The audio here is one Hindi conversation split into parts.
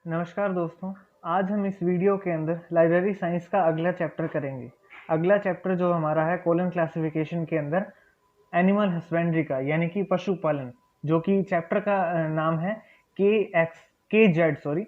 नमस्कार दोस्तों। आज हम इस वीडियो के अंदर लाइब्रेरी साइंस का अगला चैप्टर करेंगे। अगला चैप्टर जो हमारा है कोलन क्लासिफिकेशन के अंदर एनिमल हस्बेंड्री का, यानी कि पशुपालन, जो कि चैप्टर का नाम है के जेड सॉरी।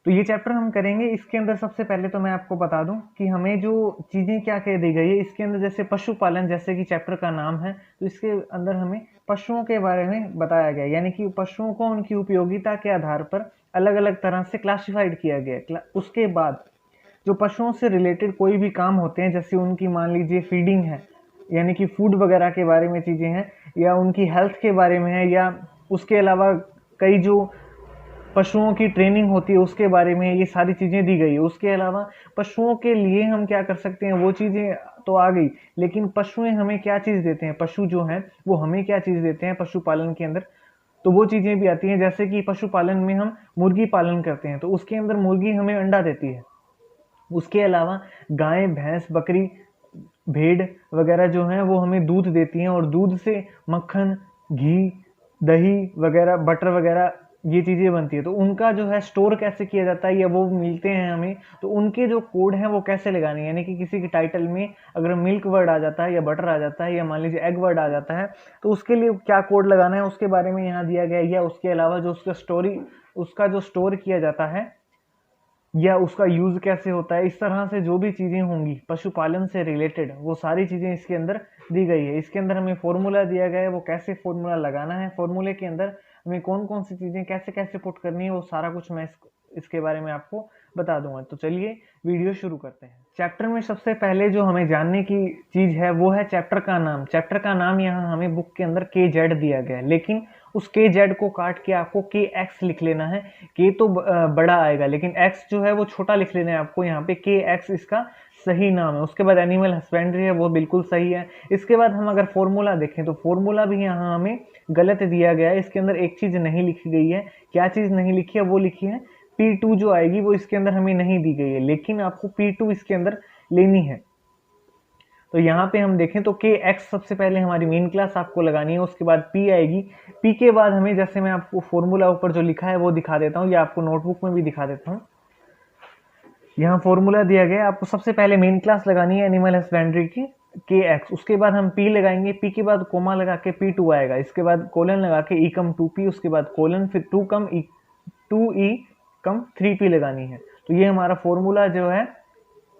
तो ये चैप्टर हम करेंगे। इसके अंदर सबसे पहले तो मैं आपको बता दूं कि हमें जो चीज़ें क्या कह दी गई है इसके अंदर, जैसे पशुपालन, जैसे कि चैप्टर का नाम है, तो इसके अंदर हमें पशुओं के बारे में बताया गया, यानी कि पशुओं को उनकी उपयोगिता के आधार पर अलग अलग तरह से क्लासिफाइड किया गया। उसके बाद जो पशुओं से रिलेटेड कोई भी काम होते हैं, जैसे उनकी मान लीजिए फीडिंग है, यानी कि फूड वगैरह के बारे में चीज़ें हैं, या उनकी हेल्थ के बारे में है, या उसके अलावा कई जो पशुओं की ट्रेनिंग होती है उसके बारे में, ये सारी चीज़ें दी गई है। उसके अलावा पशुओं के लिए हम क्या कर सकते हैं वो चीज़ें तो आ गई, लेकिन पशुएं हमें क्या चीज़ देते हैं, पशु जो हैं वो हमें क्या चीज़ देते हैं पशुपालन के अंदर, तो वो चीज़ें भी आती हैं। जैसे कि पशुपालन में हम मुर्गी पालन करते हैं, तो उसके अंदर मुर्गी हमें अंडा देती है। उसके अलावा गाय, भैंस, बकरी, भेड़ वगैरह जो हैं वो हमें दूध देती हैं, और दूध से मक्खन, घी, दही वगैरह, बटर वगैरह ये चीज़ें बनती है। तो उनका जो है स्टोर कैसे किया जाता है, या वो मिलते हैं हमें, तो उनके जो कोड हैं वो कैसे लगाने हैं, यानी कि किसी के टाइटल में अगर मिल्क वर्ड आ जाता है, या बटर आ जाता है, या मान लीजिए एग वर्ड आ जाता है, तो उसके लिए क्या कोड लगाना है उसके बारे में यहाँ दिया गया है। या उसके अलावा जो उसका जो स्टोर किया जाता है, या उसका यूज कैसे होता है, इस तरह से जो भी चीजें होंगी पशुपालन से रिलेटेड, वो सारी चीजें इसके अंदर दी गई है। इसके अंदर हमें फॉर्मूला दिया गया है, वो कैसे फॉर्मूला लगाना है, फॉर्मूले के अंदर हमें कौन कौन सी चीजें कैसे कैसे पुट करनी है, वो सारा कुछ मैं इसके बारे में आपको बता दूंगा। तो चलिए वीडियो शुरू करते हैं। चैप्टर में सबसे पहले जो हमें जानने की चीज है वो है चैप्टर का नाम। चैप्टर का नाम यहाँ हमें बुक के अंदर के जेड दिया गया है, लेकिन उस के जेड को काट के आपको के एक्स लिख लेना है। के तो बड़ा आएगा, लेकिन एक्स जो है वो छोटा लिख लेना है आपको। यहाँ पे के एक्स इसका सही नाम है। उसके बाद एनिमल हस्बेंड्री है, वो बिल्कुल सही है। इसके बाद हम अगर फॉर्मूला देखें तो फॉर्मूला भी यहाँ हमें गलत दिया गया है। इसके अंदर एक चीज नहीं लिखी गई है। क्या चीज नहीं लिखी है? वो लिखी है P2 जो आएगी वो इसके अंदर हमें नहीं दी गई है, लेकिन आपको P2 इसके अंदर लेनी है। तो यहाँ पे हम देखें तो के एक्स सबसे पहले हमारी मेन क्लास आपको लगानी है, उसके बाद पी आएगी। पी के बाद हमें, जैसे मैं आपको फॉर्मूला ऊपर जो लिखा है वो दिखा देता हूँ, या आपको नोटबुक में भी दिखा देता हूँ। यहाँ फॉर्मूला दिया गया है, आपको सबसे पहले मेन क्लास लगानी है एनिमल हस्बेंड्री की के एक्स, उसके बाद हम पी लगाएंगे, पी के बाद कोमा लगा के P2 आएगा, इसके बाद कोलन लगा के ई कम 2P, उसके बाद कोलन, फिर 2E कम 3P लगानी है। तो ये हमारा फॉर्मूला जो है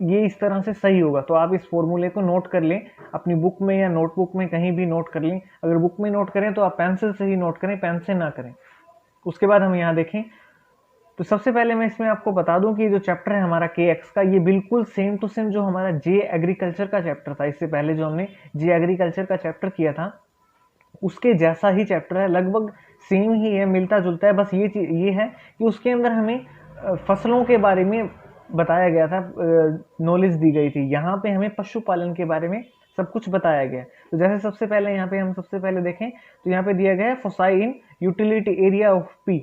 ये इस तरह से सही होगा। तो आप इस फॉर्मूले को नोट कर लें अपनी बुक में या नोटबुक में, कहीं भी नोट कर लें। अगर बुक में नोट करें तो आप पेंसिल से ही नोट करें, पेन से ना करें। उसके बाद हम यहाँ देखें तो सबसे पहले मैं इसमें आपको बता दूं कि जो चैप्टर है हमारा के एक्स का, ये बिल्कुल सेम टू सेम जो हमारा जे एग्रीकल्चर का चैप्टर था, इससे पहले जो हमने जे एग्रीकल्चर का चैप्टर किया था उसके जैसा ही चैप्टर है, लगभग सेम ही है, मिलता जुलता है। बस ये है कि उसके अंदर हमें फसलों के बारे में बताया गया था, नॉलेज दी गई थी। यहाँ पे हमें पशुपालन के बारे में सब कुछ बताया गया। तो जैसे सबसे पहले यहाँ पे हम सबसे पहले देखें तो यहाँ पे दिया गया है foci in utility area of P.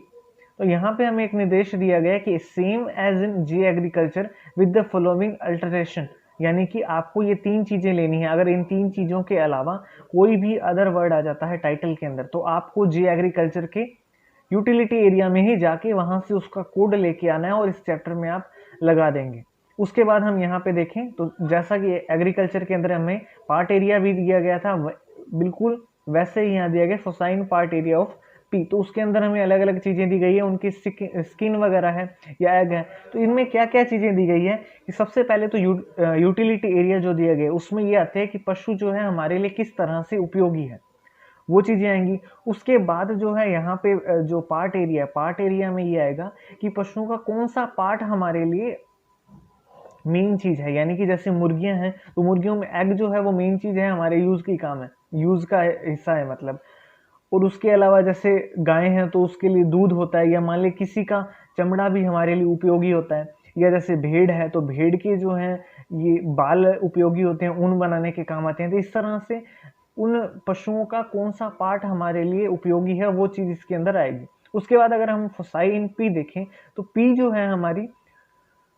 तो यहाँ पे हमें एक निर्देश दिया गया है कि same as in G agriculture with the following alteration, यानी कि आपको ये तीन चीजें लेनी है। अगर इन तीन चीजों के अलावा कोई भी अदर वर्ड आ जाता है टाइटल के अंदर, तो आपको जी एग्रीकल्चर के यूटिलिटी एरिया में ही जाके वहां से उसका कोड लेके आना है और इस चैप्टर में आप लगा देंगे। उसके बाद हम यहाँ पे देखें तो जैसा कि एग्रीकल्चर के अंदर हमें पार्ट एरिया भी दिया गया था, बिल्कुल वैसे ही यहाँ दिया गया फोसाइन पार्ट एरिया ऑफ पी। तो उसके अंदर हमें अलग अलग चीजें दी गई है, उनकी स्किन वगैरह है या एग है। तो इनमें क्या क्या चीजें दी गई है कि सबसे पहले तो यूटिलिटी एरिया जो दिया गया है उसमें ये आते हैं कि पशु जो है हमारे लिए किस तरह से उपयोगी है, वो चीजें आएंगी। उसके बाद जो है यहाँ पे जो पार्ट एरिया में ये आएगा कि पशुओं का कौन सा पार्ट हमारे लिए मेन चीज है, यानी कि जैसे मुर्गियां हैं तो मुर्गियों में एग जो है वो मेन चीज है, हमारे यूज की काम है, यूज का हिस्सा है मतलब। और उसके अलावा जैसे गाय हैं तो उसके लिए दूध होता है, या मान ली किसी का चमड़ा भी हमारे लिए उपयोगी होता है। या जैसे भेड़ है तो भेड़ के जो है ये बाल उपयोगी होते हैं, ऊन बनाने के काम आते हैं। तो इस तरह से उन पशुओं का कौन सा पार्ट हमारे लिए उपयोगी है वो चीज इसके अंदर आएगी। उसके बाद अगर हम फोसाई इन पी देखें तो पी जो है हमारी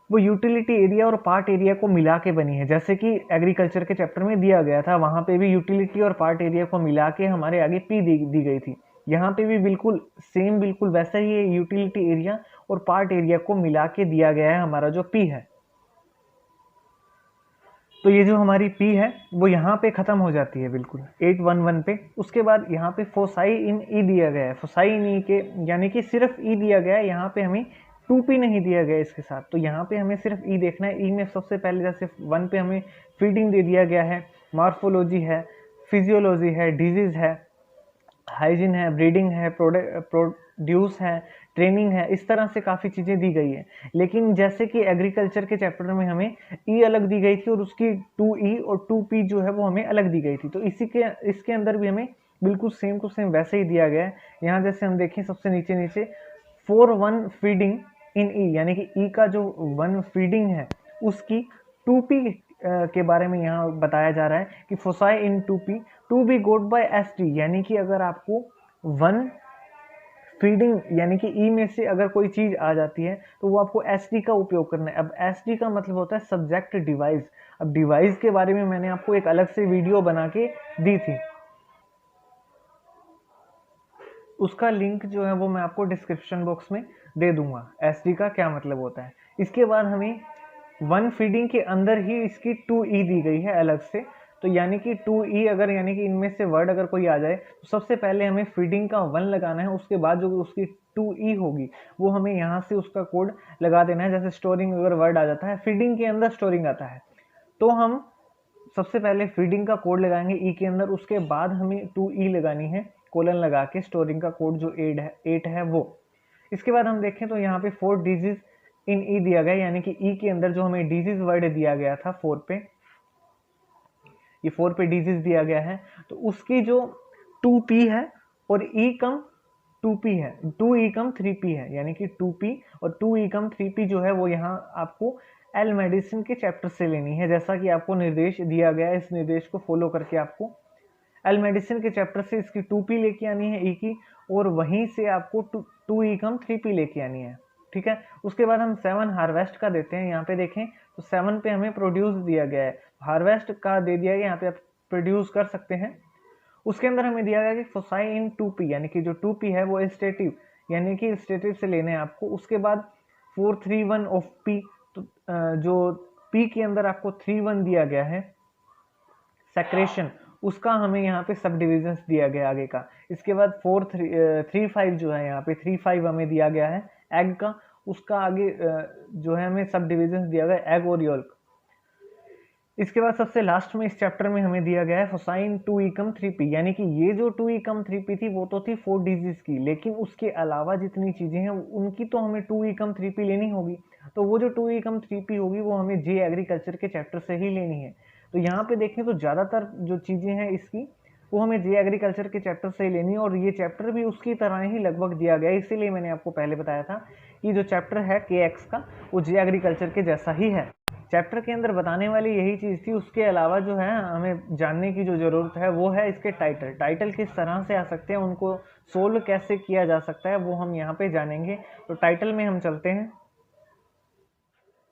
वो यूटिलिटी एरिया और पार्ट एरिया को मिला के बनी है, जैसे कि एग्रीकल्चर के चैप्टर में दिया गया था, वहां पे भी यूटिलिटी और पार्ट एरिया को मिला के हमारे आगे पी दी गई थी। यहाँ पे भी बिल्कुल सेम, बिल्कुल वैसा ही है यूटिलिटी एरिया और पार्ट एरिया को मिला के दिया गया है हमारा जो P है। तो ये जो हमारी P है वो यहाँ पे खत्म हो जाती है बिल्कुल 811 पे। उसके बाद यहाँ पे फोसाई इन E दिया गया है, फोसाई इन E के यानी कि सिर्फ E दिया गया है, यहाँ पे हमें 2P नहीं दिया गया इसके साथ। तो यहाँ पे हमें सिर्फ E देखना है। E में सबसे पहले जैसे 1 पे हमें फीडिंग दे दिया गया है, मॉर्फोलॉजी है, फिजियोलॉजी है, डिजीज है, हाइजीन है, ब्रीडिंग है, प्रोड्यूस है, ट्रेनिंग है, इस तरह से काफ़ी चीज़ें दी गई है। लेकिन जैसे कि एग्रीकल्चर के चैप्टर में हमें ई अलग दी गई थी और उसकी 2E और 2P जो है वो हमें अलग दी गई थी, तो इसके अंदर भी हमें बिल्कुल सेम टू सेम वैसे ही दिया गया है। यहाँ जैसे हम देखें सबसे नीचे नीचे 4-1 फीडिंग इन ई, यानी कि ई का जो 1 फीडिंग है उसकी 2P के बारे में यहाँ बताया जा रहा है कि फोसाई in 2P to be got by SD, यानी कि अगर आपको 1 फीडिंग यानी कि ई में से अगर कोई चीज आ जाती है तो वो आपको SD का उपयोग करना है। अब SD का मतलब होता है सब्जेक्ट डिवाइस। अब डिवाइस के बारे में मैंने आपको एक अलग से वीडियो बना के दी थी, उसका लिंक जो है वो मैं आपको डिस्क्रिप्शन बॉक्स में दे दूंगा, SD का क्या मतलब होता है। इसके बाद हमें 1 फीडिंग के अंदर ही इसकी 2E दी गई है अलग से। तो यानी कि 2E अगर यानी कि इनमें से वर्ड अगर कोई आ जाए तो सबसे पहले हमें फीडिंग का 1 लगाना है, उसके बाद जो उसकी 2E होगी वो हमें यहाँ से उसका कोड लगा देना है। जैसे स्टोरिंग अगर वर्ड आ जाता है, फीडिंग के अंदर स्टोरिंग आता है, तो हम सबसे पहले फीडिंग का कोड लगाएंगे ई के अंदर, उसके बाद हमें 2E लगानी है कोलन लगा के, स्टोरिंग का कोड जो 8 है वो। इसके बाद हम देखें तो यहाँ पे 4 डिजीज इन ई दिया गया, यानी कि ई के अंदर जो हमें डिजीज वर्ड दिया गया था 4 पे, ये 4 पे डिजीज दिया गया है, तो उसकी जो 2P है और E कम 2P है, 2E कम 3P है, यानी कि 2P और 2E कम 3P जो है वो यहाँ आपको एल मेडिसिन के चैप्टर से लेनी है। जैसा कि आपको निर्देश दिया गया है, इस निर्देश को फॉलो करके आपको एल मेडिसिन के चैप्टर से इसकी 2P लेके आनी है ई की, और वहीं से आपको 2E कम 3P लेके आनी है, ठीक है। उसके बाद हम 7 हार्वेस्ट का देते हैं। यहाँ पे देखें तो 7 पे हमें प्रोड्यूस दिया गया है, हार्वेस्ट का दे दिया गया, यहाँ पे आप प्रोड्यूस कर सकते हैं। उसके अंदर हमें दिया गया कि फोसाई इन 2P, यानी कि जो 2P है वो स्टेटिव, यानी कि स्टेटिव से लेने हैं आपको। उसके बाद 4-3-1 ऑफ P, तो जो P के अंदर आपको 3-1 दिया गया है सेक्रेशन, उसका हमें यहाँ पे सब डिविजन दिया गया आगे का। इसके बाद 4-3-5 जो है यहाँ पे 3-5 हमें दिया गया है एग का, उसका आगे जो है हमें सब डिविजन दिया गया एग और योल्क। इसके बाद सबसे लास्ट में इस चैप्टर में हमें दिया गया है फोसाइन 2E कम 3P, यानी कि ये जो 2E कम 3P थी वो तो थी 4 डिजीज की, लेकिन उसके अलावा जितनी चीजें हैं उनकी तो हमें 2E कम 3P लेनी होगी। तो वो जो 2E कम 3P होगी वो हमें जे एग्रीकल्चर के चैप्टर से ही लेनी है। तो यहाँ पे देखें तो ज्यादातर जो चीजें हैं इसकी वो हमें जे एग्रीकल्चर के चैप्टर से ही लेनी है, और ये चैप्टर भी उसकी तरह ही लगभग दिया गया है। इसीलिए मैंने आपको पहले बताया था कि जो चैप्टर है KX का वो जे एग्रीकल्चर के जैसा ही है। चैप्टर के अंदर बताने वाली यही चीज़ थी। उसके अलावा जो है हमें जानने की जो ज़रूरत है वो है इसके टाइटल किस तरह से आ सकते हैं, उनको सोल्व कैसे किया जा सकता है, वो हम यहाँ पे जानेंगे। तो टाइटल में हम चलते हैं।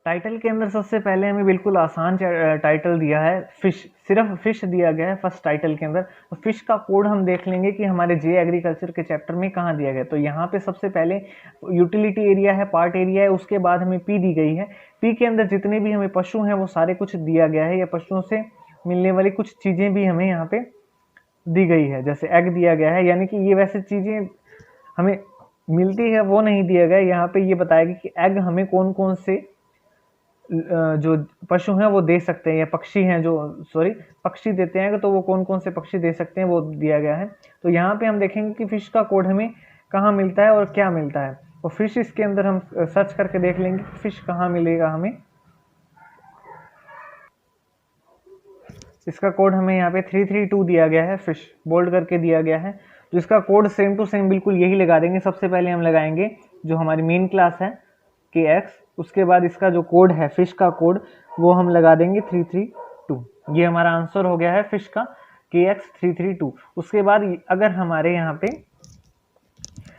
टाइटल के अंदर सबसे पहले हमें बिल्कुल आसान टाइटल दिया है, फिश, सिर्फ फिश दिया गया है फर्स्ट टाइटल के अंदर। तो फिश का कोड हम देख लेंगे कि हमारे जे एग्रीकल्चर के चैप्टर में कहाँ दिया गया। तो यहाँ पे सबसे पहले यूटिलिटी एरिया है, पार्ट एरिया है, उसके बाद हमें पी दी गई है। पी के अंदर जितने भी हमें पशु हैं वो सारे कुछ दिया गया है, या पशुओं से मिलने वाली कुछ चीज़ें भी हमें यहाँ पे दी गई है। जैसे एग दिया गया है, यानी कि ये वैसे चीज़ें हमें मिलती है वो नहीं दिया गया। यहाँ पे ये बताएगा कि एग हमें कौन कौन से जो पशु हैं वो दे सकते हैं, या पक्षी हैं जो पक्षी देते हैं, तो वो कौन कौन से पक्षी दे सकते हैं वो दिया गया है। तो यहाँ पे हम देखेंगे कि फिश का कोड हमें कहाँ मिलता है और क्या मिलता है। तो फिश इसके अंदर हम सर्च करके देख लेंगे फिश कहाँ मिलेगा हमें। इसका कोड हमें यहाँ पे 332 दिया गया है, फिश बोल्ड करके दिया गया है। तो इसका कोड सेम टू सेम बिल्कुल यही लगा देंगे। सबसे पहले हम लगाएंगे जो हमारी मेन क्लास है KX, उसके बाद इसका जो कोड है फिश का कोड वो हम लगा देंगे 332। ये हमारा आंसर हो गया है फिश का KX 332। उसके बाद अगर हमारे यहाँ पे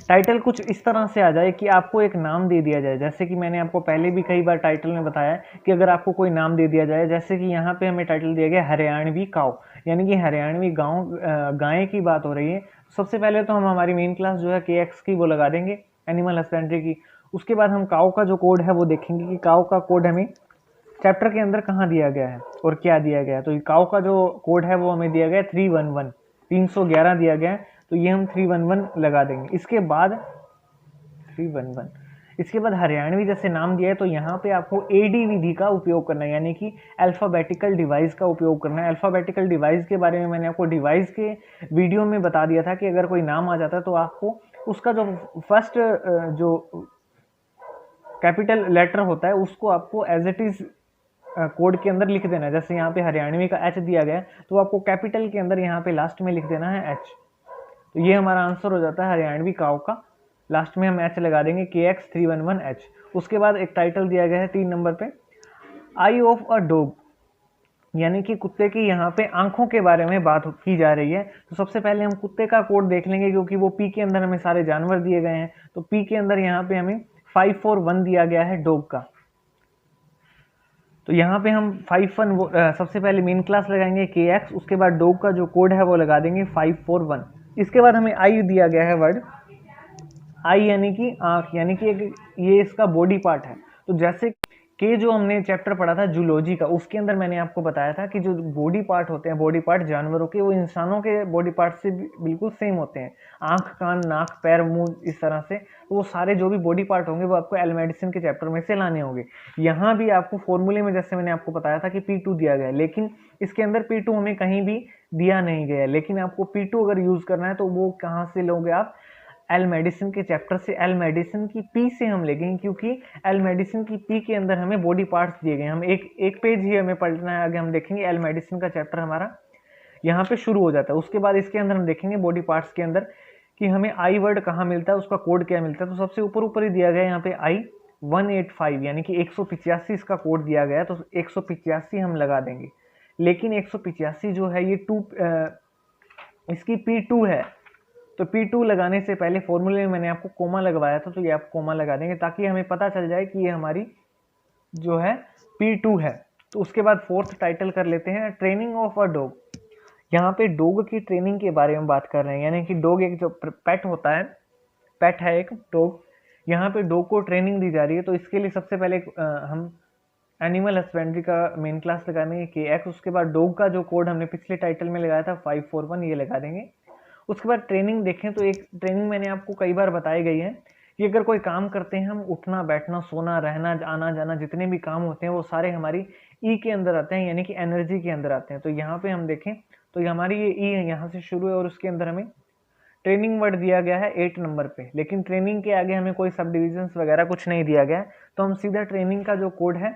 टाइटल कुछ इस तरह से आ जाए कि आपको एक नाम दे दिया जाए, जैसे कि मैंने आपको पहले भी कई बार टाइटल में बताया कि अगर आपको कोई नाम दे दिया जाए, जैसे कि यहाँ पे हमें टाइटल दिया गया हरियाणवी काऊ, यानी कि हरियाणवी गाय की बात हो रही है। सबसे पहले तो हम हमारी मेन क्लास जो है KX की वो लगा देंगे एनिमल हस्बेंड्री की। उसके बाद हम काउ का जो कोड है वो देखेंगे कि काउ का कोड हमें चैप्टर के अंदर कहाँ दिया गया है और क्या दिया गया है। तो काउ का जो कोड है वो हमें दिया गया है 311 दिया गया है, तो ये हम 311 लगा देंगे। इसके बाद 311, इसके बाद हरियाणवी जैसे नाम दिया है तो यहाँ पे आपको एडी विधि का उपयोग करना है, यानी कि अल्फ़ाबेटिकल डिवाइस का उपयोग करना है। अल्फ़ाबेटिकल डिवाइस के बारे में मैंने आपको डिवाइस के वीडियो में बता दिया था कि अगर कोई नाम आ जाता है तो आपको उसका जो फर्स्ट जो कैपिटल लेटर होता है उसको आपको एज इट इज़ कोड के अंदर लिख देना है। जैसे यहाँ पे हरियाणवी का एच दिया गया है तो आपको कैपिटल के अंदर यहाँ पे लास्ट में लिख देना है एच। तो ये हमारा आंसर हो जाता है हरियाणवी काउ का, लास्ट में हम एच लगा देंगे KX311H। उसके बाद एक टाइटल दिया गया है 3 नंबर पे, आई ऑफ अ डॉग, यानी कि कुत्ते की यहाँ पे आंखों के बारे में बात की जा रही है। तो सबसे पहले हम कुत्ते का कोड देख लेंगे क्योंकि वो पी के अंदर हमें सारे जानवर दिए गए हैं। तो पी के अंदर यहाँ पे हमें 541 दिया गया है डॉग का। तो यहाँ पे हम 51 सबसे पहले मेन क्लास लगाएंगे KX, उसके बाद डॉग का जो कोड है वो लगा देंगे 541। इसके बाद हमें आई दिया गया है वर्ड, आई यानी कि आँख, यानी कि ये इसका बॉडी पार्ट है। तो जैसे कि जो हमने चैप्टर पढ़ा था जूलॉजी का, उसके अंदर मैंने आपको बताया था कि जो बॉडी पार्ट होते हैं, बॉडी पार्ट जानवरों के, वो इंसानों के बॉडी पार्ट से बिल्कुल सेम होते हैं। आँख, कान, नाक, पैर, मुंह, इस तरह से। तो वो सारे जो भी बॉडी पार्ट होंगे वो आपको एल मेडिसिन के चैप्टर में से लाने होंगे। यहाँ भी आपको फॉर्मूले में जैसे मैंने आपको बताया था कि P2 दिया गया है, लेकिन इसके अंदर P2 हमें कहीं भी दिया नहीं गया है। लेकिन आपको P2 अगर यूज़ करना है तो वो कहाँ से लोगे आप, एल मेडिसिन के चैप्टर से। एल मेडिसिन की पी से हम लेंगे क्योंकि एल मेडिसिन की पी के अंदर हमें बॉडी पार्ट्स दिए गए। हम एक पेज ही हमें पढ़ना है, आगे हम देखेंगे एल मेडिसिन का चैप्टर हमारा यहाँ पे शुरू हो जाता है। उसके बाद इसके अंदर हम देखेंगे बॉडी पार्ट्स के अंदर कि हमें आई वर्ड कहाँ मिलता है, उसका कोड क्या मिलता है। तो सबसे ऊपर ही दिया गया है यहाँ पे आई 185, यानी कि 185 इसका कोड दिया गया है। तो 185 हम लगा देंगे। लेकिन 185 जो है ये इसकी P2 है, तो P2 लगाने से पहले फॉर्मूले में मैंने आपको कोमा लगवाया था, तो ये आप कोमा लगा देंगे ताकि हमें पता चल जाए कि ये हमारी जो है P2 है। तो उसके बाद फोर्थ टाइटल कर लेते हैं, ट्रेनिंग ऑफ अ डॉग। यहाँ पे डॉग की ट्रेनिंग के बारे में बात कर रहे हैं, यानी कि डॉग एक जो पेट होता है, पेट है एक डॉग, यहाँ पे डॉग को ट्रेनिंग दी जा रही है। तो इसके लिए सबसे पहले हम एनिमल हस्बेंड्री का मेन क्लास लगाएंगे KX। उसके बाद डॉग का जो कोड हमने पिछले टाइटल में लगाया था 541, ये लगा देंगे। उसके बाद ट्रेनिंग देखें तो एक ट्रेनिंग मैंने आपको कई बार बताई गई है कि अगर कोई काम करते हैं हम, उठना, बैठना, सोना, रहना, आना जाना, जितने भी काम होते हैं वो सारे हमारी ई के अंदर आते हैं, यानी कि एनर्जी के अंदर आते हैं। तो यहाँ पे हम देखें तो हमारी ये ई है, यहाँ से शुरू है और उसके अंदर हमें ट्रेनिंग वर्ड दिया गया है 8 नंबर पे। लेकिन ट्रेनिंग के आगे हमें कोई सब डिविजन्स वगैरह कुछ नहीं दिया गया है, तो हम सीधा ट्रेनिंग का जो कोड है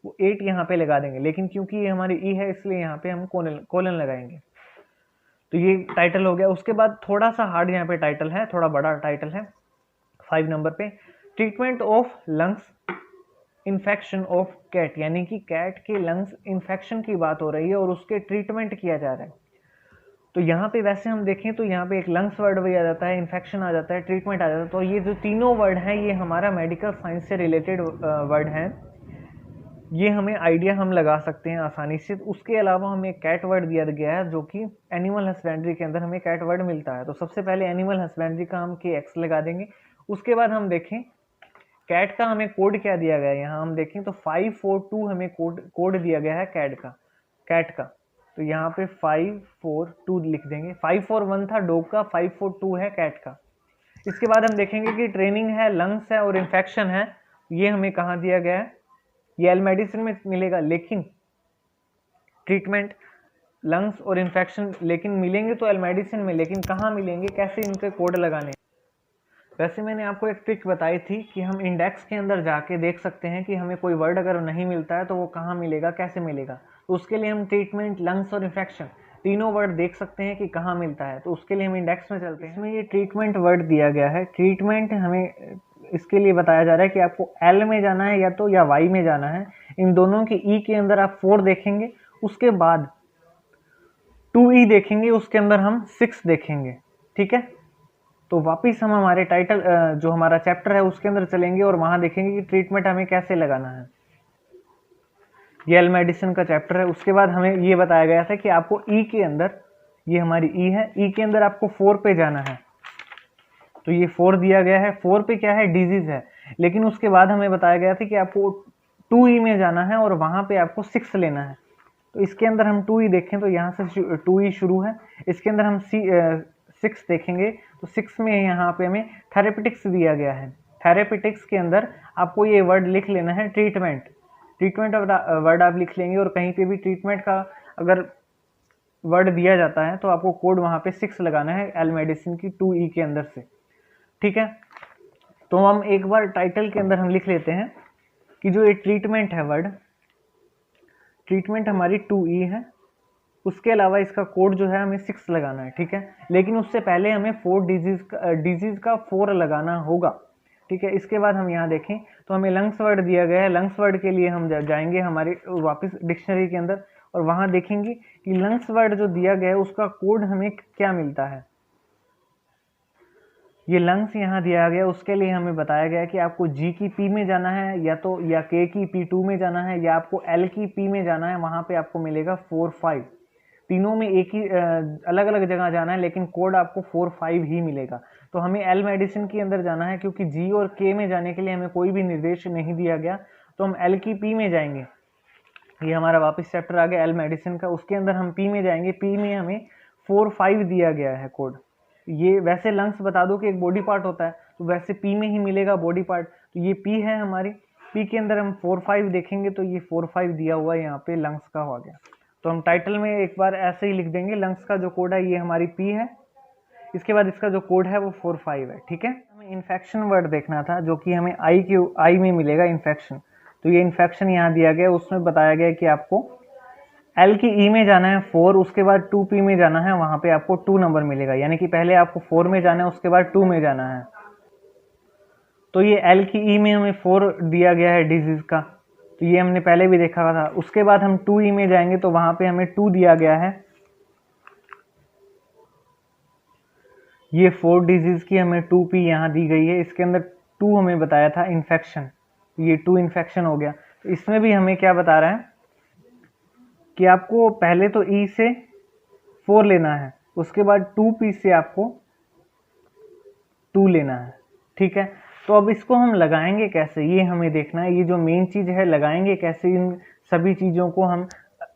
वो 8 यहाँ पे लगा देंगे। लेकिन क्योंकि ये हमारी ई है इसलिए यहाँ पे हम कोलन लगाएंगे। तो ये टाइटल हो गया। उसके बाद थोड़ा सा हार्ड यहाँ पे टाइटल है, थोड़ा बड़ा टाइटल है 5 नंबर पे, treatment of lungs infection of cat, यानी कि कैट के लंग्स इन्फेक्शन की बात हो रही है और उसके ट्रीटमेंट किया जा रहा है। तो यहाँ पे वैसे हम देखें तो यहाँ पे एक लंग्स वर्ड भी आ जाता है, इन्फेक्शन आ जाता है, ट्रीटमेंट आ जाता है। तो ये जो तीनों वर्ड हैं ये हमारा मेडिकल साइंस से रिलेटेड वर्ड हैं, ये हमें आइडिया हम लगा सकते हैं आसानी से। उसके अलावा हमें कैट वर्ड दिया गया है जो कि एनिमल हस्बेंड्री के अंदर हमें कैट वर्ड मिलता है। तो सबसे पहले एनिमल हस्बेंड्री का हम KX लगा देंगे। उसके बाद हम देखें कैट का हमें कोड क्या दिया गया है, यहाँ हम देखें तो 542 हमें कोड दिया गया है कैट का। तो यहाँ पे 542 लिख देंगे। 541 था डॉग का, 542 है कैट का। इसके बाद हम देखेंगे कि ट्रेनिंग है, लंग्स है और इन्फेक्शन है, ये हमें कहाँ दिया गया है, ये एल मेडिसिन में मिलेगा। लेकिन ट्रीटमेंट, लंग्स और इन्फेक्शन लेकिन मिलेंगे तो एल मेडिसिन में, लेकिन कहाँ मिलेंगे, कैसे इनके कोड लगाने। वैसे मैंने आपको एक ट्रिक बताई थी कि हम इंडेक्स के अंदर जाके देख सकते हैं कि हमें कोई वर्ड अगर नहीं मिलता है तो वो कहाँ मिलेगा, कैसे मिलेगा। तो उसके लिए हम ट्रीटमेंट, लंग्स और इन्फेक्शन तीनों वर्ड देख सकते हैं कि कहाँ मिलता है। तो उसके लिए हम इंडेक्स में चलते हैं। इसमें ये ट्रीटमेंट वर्ड दिया गया है। ट्रीटमेंट हमें इसके लिए बताया जा रहा है कि आपको एल में जाना है या वाई में जाना है। इन दोनों के ई के अंदर आप 4 देखेंगे, उसके बाद 2E देखेंगे, उसके अंदर हम 6 देखेंगे। ठीक है, तो वापिस हम हमारे टाइटल जो हमारा चैप्टर है उसके अंदर चलेंगे और वहां देखेंगे कि ट्रीटमेंट हमें कैसे लगाना है। ये एल मेडिसिन का चैप्टर है। उसके बाद हमें ये बताया गया था कि आपको ई के अंदर, ये हमारी ई है, ई के अंदर आपको 4 पे जाना है। तो ये 4 दिया गया है। 4 पे क्या है, डिजीज है, लेकिन उसके बाद हमें बताया गया था कि आपको 2E में जाना है और वहाँ पे आपको 6 लेना है। तो इसके अंदर हम 2E देखें तो यहाँ से 2E शुरू है, इसके अंदर हम 6 देखेंगे तो 6 में यहाँ पे हमें थेरेपेटिक्स दिया गया है। थेरेपेटिक्स के अंदर आपको ये वर्ड लिख लेना है ट्रीटमेंट। ट्रीटमेंट वर्ड आप लिख लेंगे और कहीं पे भी ट्रीटमेंट का अगर वर्ड दिया जाता है तो आपको कोड वहाँ पे 6 लगाना है एल मेडिसिन की 2E के अंदर से। ठीक है, तो हम एक बार टाइटल के अंदर हम लिख लेते हैं कि जो ये ट्रीटमेंट है वर्ड, ट्रीटमेंट हमारी 2E है, उसके अलावा इसका कोड जो है हमें 6 लगाना है। ठीक है, लेकिन उससे पहले हमें 4 डिजीज का 4 लगाना होगा। ठीक है, इसके बाद हम यहाँ देखें तो हमें लंग्स वर्ड दिया गया है। लंग्स वर्ड के लिए हम जाएंगे हमारे वापस डिक्शनरी के अंदर और वहाँ देखेंगे कि लंग्स वर्ड जो दिया गया है उसका कोड हमें क्या मिलता है। ये लंग्स यहाँ दिया गया, उसके लिए हमें बताया गया कि आपको G की P में जाना है या K की P2 में जाना है या आपको L की P में जाना है। वहाँ पे आपको मिलेगा 4, 5, तीनों में एक ही अलग अलग जगह जाना है, लेकिन कोड आपको 4, 5 ही मिलेगा। तो हमें एल मेडिसिन के अंदर जाना है, क्योंकि G और K में जाने के लिए हमें कोई भी निर्देश नहीं दिया गया, तो हम L की P में जाएंगे। ये हमारा वापस चैप्टर आ गया एल मेडिसिन का, उसके अंदर हम P में जाएंगे। P में हमें 4, 5 दिया गया है कोड। ये वैसे लंग्स बता दो कि एक बॉडी पार्ट होता है, तो वैसे P में ही मिलेगा बॉडी पार्ट, तो ये P है हमारी। P के अंदर हम 4, 5 देखेंगे तो ये 4, 5 दिया हुआ है यहाँ पे लंग्स का हो गया। तो हम टाइटल में एक बार ऐसे ही लिख देंगे, लंग्स का जो कोड है ये हमारी P है, इसके बाद इसका जो कोड है वो 4, 5 है। ठीक है, हमें इन्फेक्शन वर्ड देखना था जो कि हमें आई में मिलेगा इन्फेक्शन। तो ये इन्फेक्शन यहाँ दिया गया, उसमें बताया गया कि आपको L की E में जाना है 4, उसके बाद 2P में जाना है, वहाँ पे आपको 2 नंबर मिलेगा, यानी कि पहले आपको 4 में जाना है उसके बाद 2 में जाना है। तो ये L की E में हमें 4 दिया गया है डिजीज का, तो ये हमने पहले भी देखा था। उसके बाद हम 2E में जाएंगे तो वहाँ पे हमें 2 दिया गया है, ये 4 डिजीज की हमें 2P यहाँ दी गई है। इसके अंदर 2 हमें बताया था इन्फेक्शन, ये 2 इन्फेक्शन हो गया। तो इसमें भी हमें क्या बता रहा है कि आपको पहले तो E से 4 लेना है, उसके बाद 2P से आपको 2 लेना है। ठीक है, तो अब इसको हम लगाएंगे कैसे, ये हमें देखना है। ये जो मेन चीज है, लगाएंगे कैसे इन सभी चीजों को हम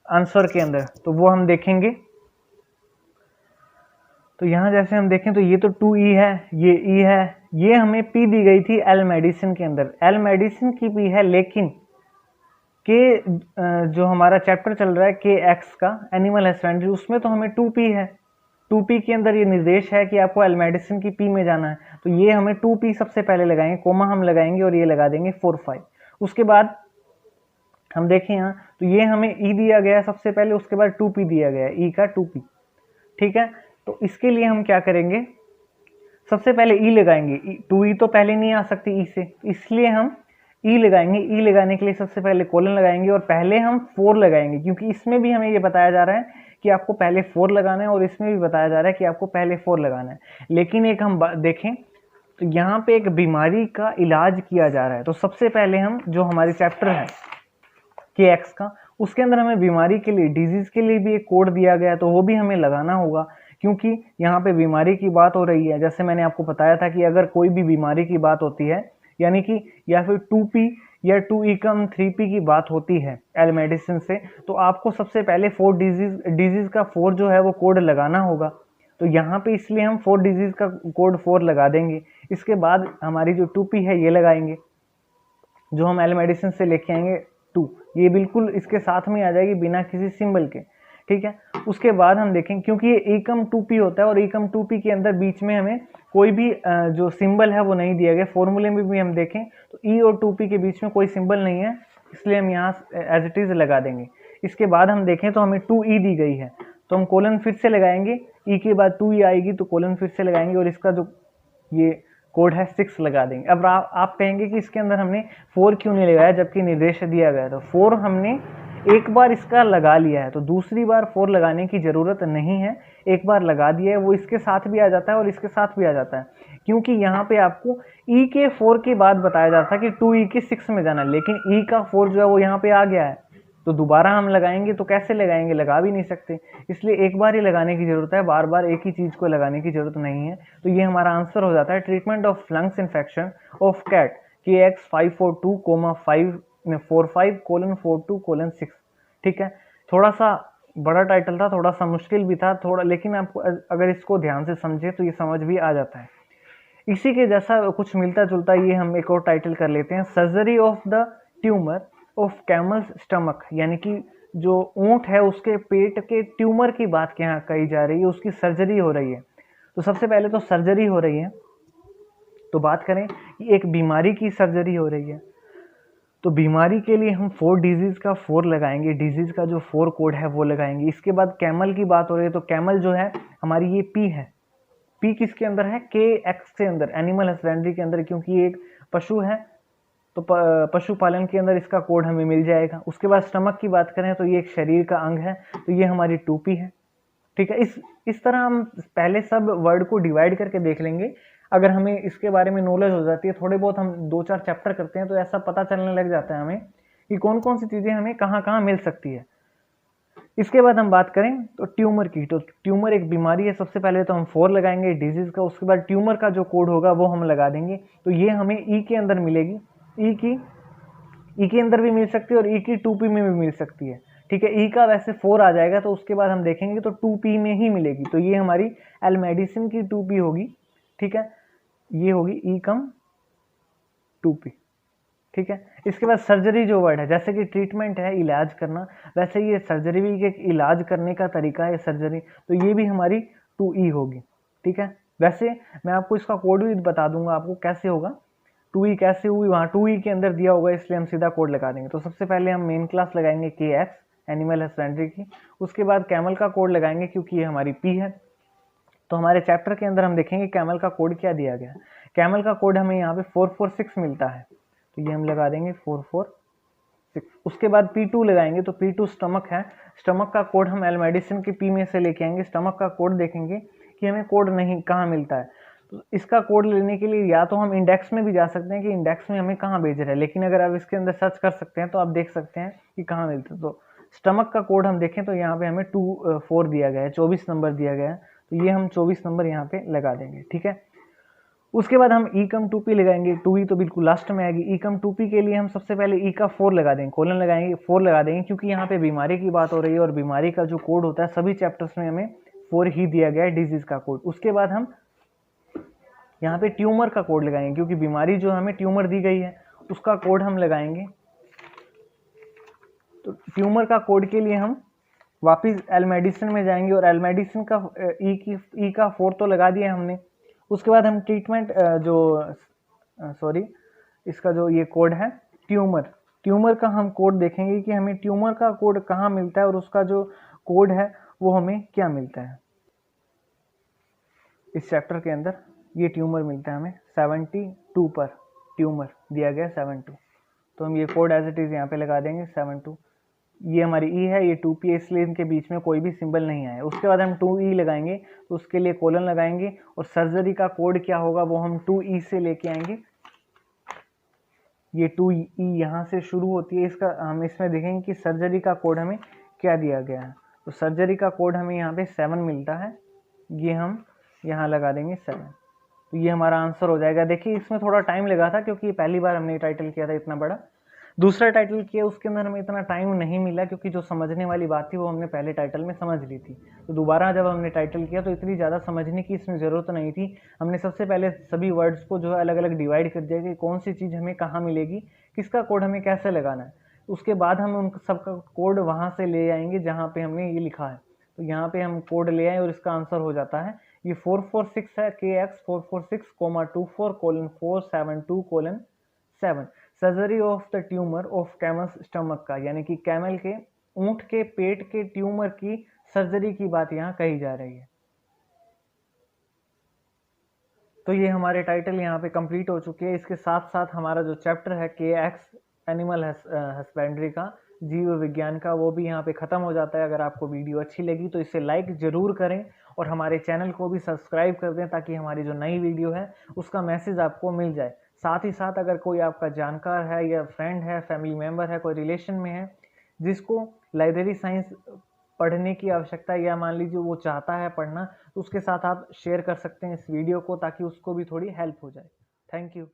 आंसर के अंदर, तो वो हम देखेंगे। तो यहाँ जैसे हम देखें तो ये तो 2E है, ये E है, ये हमें P दी गई थी एल मेडिसिन के अंदर, एल मेडिसिन की P है, लेकिन के जो हमारा चैप्टर चल रहा है KX का एनिमल हस्बेंड्री, उसमें तो हमें 2P है। 2P के अंदर ये निर्देश है कि आपको एल मेडिसिन की P में जाना है, तो ये हमें 2P सबसे पहले लगाएंगे, कोमा हम लगाएंगे और ये लगा देंगे 4, 5। उसके बाद हम देखें यहाँ तो ये हमें E दिया गया है सबसे पहले, उसके बाद 2P दिया गया है, E का 2P। ठीक है, तो इसके लिए हम क्या करेंगे, सबसे पहले E लगाएंगे। 2E तो पहले नहीं आ सकती E से, इसलिए हम E लगाएंगे। E लगाने के लिए सबसे पहले कोलन लगाएंगे और पहले हम 4 लगाएंगे, क्योंकि इसमें भी हमें ये बताया जा रहा है कि आपको पहले 4 लगाना है और इसमें भी बताया जा रहा है कि आपको पहले 4 लगाना है। लेकिन एक हम देखें तो यहाँ पे एक बीमारी का इलाज किया जा रहा है, तो सबसे पहले हम जो हमारी चैप्टर है KX का, उसके अंदर हमें बीमारी के लिए, डिजीज के लिए भी एक कोड दिया गया है, तो वो भी हमें लगाना होगा, क्योंकि यहाँ पे बीमारी की बात हो रही है। जैसे मैंने आपको बताया था कि अगर कोई भी बीमारी की बात होती है, यानी कि या फिर 2P या 2E कम 3P की बात होती है एल मेडिसिन से, तो आपको सबसे पहले 4 डिजीज का 4 जो है वो कोड लगाना होगा। तो यहाँ पे इसलिए हम 4 डिजीज का कोड 4 लगा देंगे। इसके बाद हमारी जो 2P है ये लगाएंगे, जो हम एल मेडिसिन से लेके आएंगे 2, ये बिल्कुल इसके साथ में आ जाएगी बिना किसी सिंबल के। ठीक है, उसके बाद हम देखें, क्योंकि ये एकम 2P होता है और एकम 2P के अंदर बीच में हमें कोई भी जो सिंबल है वो नहीं दिया गया। फॉर्मूले में भी हम देखें तो E और 2P के बीच में कोई सिंबल नहीं है, इसलिए हम यहाँ एज इट इज लगा देंगे। इसके बाद हम देखें तो हमें 2E दी गई है, तो हम कोलन फिर से लगाएंगे, E के बाद 2E आएगी तो कोलन फिर से लगाएंगे और इसका जो ये कोड है 6 लगा देंगे। अब आप कहेंगे कि इसके अंदर हमने 4 क्यों नहीं लगाया जबकि निर्देश दिया गया था। 4 हमने एक बार इसका लगा लिया है, तो दूसरी बार 4 लगाने की ज़रूरत नहीं है, एक बार लगा दिया है, वो इसके साथ भी आ जाता है और इसके साथ भी आ जाता है, क्योंकि यहाँ पे आपको E के 4 के बाद बताया जाता है कि 2E के 6 में जाना है, लेकिन E का 4 जो है वो यहाँ पे आ गया है, तो दोबारा हम लगाएंगे तो कैसे लगाएंगे, लगा भी नहीं सकते, इसलिए एक बार ही लगाने की ज़रूरत है, बार बार एक ही चीज़ को लगाने की ज़रूरत नहीं है। तो ये हमारा आंसर हो जाता है treatment of lungs infection of cat, KX542,545:42:6। ठीक है, थोड़ा सा बड़ा टाइटल था, थोड़ा सा मुश्किल भी था थोड़ा, लेकिन आपको अगर इसको ध्यान से समझे तो ये समझ भी आ जाता है। इसी के जैसा कुछ मिलता जुलता ये हम एक और टाइटल कर लेते हैं, surgery of the tumour of camel's stomach, यानी कि जो ऊंट है उसके पेट के ट्यूमर की बात यहाँ कही जा रही है, उसकी सर्जरी हो रही है। तो सबसे पहले तो सर्जरी हो रही है, तो बात करें कि एक बीमारी की सर्जरी हो रही है, तो बीमारी के लिए हम 4 डिजीज का 4 लगाएंगे, डिजीज का जो 4 कोड है वो लगाएंगे। इसके बाद कैमल की बात हो रही है, तो कैमल जो है हमारी ये पी है, पी किसके अंदर है, KX के अंदर, एनिमल हस्बेंड्री के अंदर, क्योंकि ये एक पशु है तो पशुपालन के अंदर इसका कोड हमें मिल जाएगा। उसके बाद स्टमक की बात करें तो ये एक शरीर का अंग है, तो ये हमारी 2P है। ठीक है, इस तरह हम पहले सब वर्ड को डिवाइड करके देख लेंगे। अगर हमें इसके बारे में नॉलेज हो जाती है, थोड़े बहुत हम 2-4 चैप्टर करते हैं तो ऐसा पता चलने लग जाता है हमें कि कौन कौन सी चीजें हमें कहाँ कहाँ मिल सकती है। इसके बाद हम बात करें तो ट्यूमर की, तो ट्यूमर एक बीमारी है, सबसे पहले तो हम 4 लगाएंगे डिजीज का, उसके बाद ट्यूमर का जो कोड होगा वो हम लगा देंगे। तो ये हमें ई के अंदर मिलेगी, ई के अंदर भी मिल सकती है और ई की 2P में भी मिल सकती है। ठीक है, ई का वैसे 4 आ जाएगा, तो उसके बाद हम देखेंगे तो 2P में ही मिलेगी, तो ये हमारी एल मेडिसिन की 2P होगी। ठीक है, ये होगी ई कम 2P। ठीक है, इसके बाद सर्जरी जो वर्ड है, जैसे कि ट्रीटमेंट है इलाज करना, वैसे ये सर्जरी भी एक इलाज करने का तरीका है सर्जरी, तो ये भी हमारी 2E होगी। ठीक है, वैसे मैं आपको इसका कोड भी बता दूंगा आपको कैसे होगा, 2E कैसे हुई, वहाँ 2E के अंदर दिया होगा, इसलिए हम सीधा कोड लगा देंगे। तो सबसे पहले हम मेन क्लास लगाएंगे KX एनिमल हस्बेंड्री की, उसके बाद कैमल का कोड लगाएंगे क्योंकि ये हमारी P है। तो हमारे चैप्टर के अंदर हम देखेंगे कैमल का कोड क्या दिया गया। कैमल का कोड हमें यहाँ पे 446 मिलता है, तो ये हम लगा देंगे 446। उसके बाद P2 लगाएंगे, तो P2 स्टमक है, स्टमक का कोड हम एल मेडिसिन के P में से लेके आएंगे। स्टमक का कोड देखेंगे कि हमें कोड नहीं कहाँ मिलता है, तो इसका कोड लेने के लिए या तो हम इंडेक्स में भी जा सकते हैं कि इंडेक्स में हमें कहाँ भेज रहा है, लेकिन अगर आप इसके अंदर सर्च कर सकते हैं तो आप देख सकते हैं कि कहाँ मिलता है। तो स्टमक का कोड हम देखें तो यहाँ पे हमें 4 दिया गया है, 24 नंबर दिया गया है, तो ये हम 24 नंबर यहाँ पे लगा देंगे। ठीक है, उसके बाद हम ई कम 2P लगाएंगे, 2E तो बिल्कुल लास्ट में आएगी। ई कम 2P के लिए हम सबसे पहले ई का 4 लगा देंगे, कोलन लगाएंगे, 4 लगा देंगे, क्योंकि यहाँ पे बीमारी की बात हो रही है और बीमारी का जो कोड होता है सभी चैप्टर्स में हमें 4 ही दिया गया है, डिजीज का कोड। उसके बाद हम यहाँ पे ट्यूमर का कोड लगाएंगे, क्योंकि बीमारी जो हमें ट्यूमर दी गई है उसका कोड हम लगाएंगे। तो ट्यूमर का कोड के लिए हम वापिस एल मेडिसिन में जाएंगे और एल मेडिसिन का ई का 4 तो लगा दिया हमने। उसके बाद हम ट्रीटमेंट इसका जो ये कोड है ट्यूमर का हम कोड देखेंगे कि हमें ट्यूमर का कोड कहाँ मिलता है और उसका जो कोड है वो हमें क्या मिलता है। इस चैप्टर के अंदर ये ट्यूमर मिलता है हमें 72 पर, ट्यूमर दिया गया 72, तो हम ये कोड एज इट इज यहाँ पे लगा देंगे 72। ये हमारी ई है, ये 2P है, इसलिए इनके बीच में कोई भी सिंबल नहीं आया। उसके बाद हम 2E लगाएंगे, तो उसके लिए कोलन लगाएंगे और सर्जरी का कोड क्या होगा वो हम 2E से लेके आएंगे। ये 2E यहाँ से शुरू होती है, इसका हम इसमें देखेंगे कि सर्जरी का कोड हमें क्या दिया गया है। तो सर्जरी का कोड हमें यहाँ पे 7 मिलता है, ये हम यहाँ लगा देंगे 7, तो ये हमारा आंसर हो जाएगा। देखिए इसमें थोड़ा टाइम लगा था क्योंकि पहली बार हमने टाइटल किया था इतना बड़ा। दूसरा टाइटल किया उसके अंदर हमें इतना टाइम नहीं मिला, क्योंकि जो समझने वाली बात थी वो हमने पहले टाइटल में समझ ली थी। तो दोबारा जब हमने टाइटल किया तो इतनी ज़्यादा समझने की इसमें ज़रूरत नहीं थी। हमने सबसे पहले सभी वर्ड्स को जो है अलग अलग डिवाइड कर दिया कि कौन सी चीज़ हमें कहाँ मिलेगी, किसका कोड हमें कैसे लगाना है। उसके बाद हम उन सबका कोड वहाँ से ले आएंगे जहाँ पर हमने ये लिखा है, तो यहाँ पर हम कोड ले आए और इसका आंसर हो जाता है ये 446 है, KX 446,24,472:7। Surgery of the tumour of camel's stomach का, यानी कि कैमल के ऊंट के पेट के ट्यूमर की सर्जरी की बात यहाँ कही जा रही है। तो ये हमारे टाइटल यहाँ पे कंप्लीट हो चुके हैं। इसके साथ साथ हमारा जो चैप्टर है KX एनिमल हस्बेंड्री का, जीव विज्ञान का, वो भी यहाँ पे ख़त्म हो जाता है। अगर आपको वीडियो अच्छी लगी तो इसे लाइक ज़रूर करें और हमारे चैनल को भी सब्सक्राइब कर दें, ताकि हमारी जो नई वीडियो है उसका मैसेज आपको मिल जाए। साथ ही साथ अगर कोई आपका जानकार है या फ्रेंड है, फैमिली मेम्बर है, कोई रिलेशन में है जिसको लाइब्रेरी साइंस पढ़ने की आवश्यकता है या मान लीजिए वो चाहता है पढ़ना, तो उसके साथ आप शेयर कर सकते हैं इस वीडियो को, ताकि उसको भी थोड़ी हेल्प हो जाए। Thank you.